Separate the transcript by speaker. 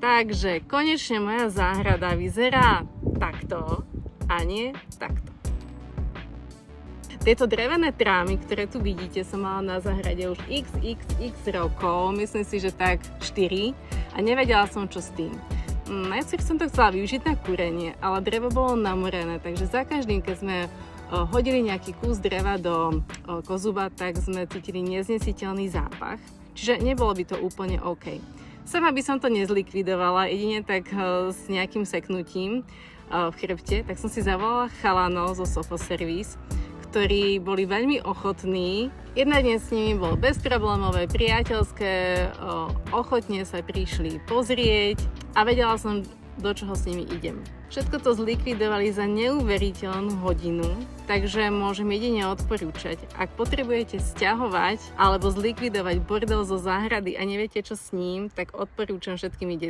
Speaker 1: Takže konečne moja záhrada vyzerá takto a nie takto. Tieto drevené trámy, ktoré tu vidíte, som mala na záhrade už x rokov, myslím si, že tak 4 a nevedela som, čo s tým. Najskôr som to chcela využiť na kúrenie, ale drevo bolo namorené, takže za každým, keď sme hodili nejaký kus dreva do kozuba, tak sme cítili neznesiteľný zápach, čiže nebolo by to úplne OK. Sama by som to nezlikvidovala, jedine tak s nejakým seknutím v chrbte, tak som si zavolala chalanov zo Sofo Service, ktorí boli veľmi ochotní. Jedna deň s nimi bolo bezproblémové, priateľské, ochotne sa prišli pozrieť a vedela som, do čoho s nimi idem. Všetko to zlikvidovali za neuveriteľnú hodinu, takže môžem jedine odporúčať. Ak potrebujete sťahovať alebo zlikvidovať bordel zo záhrady a neviete čo s ním, tak odporúčam všetkými 10.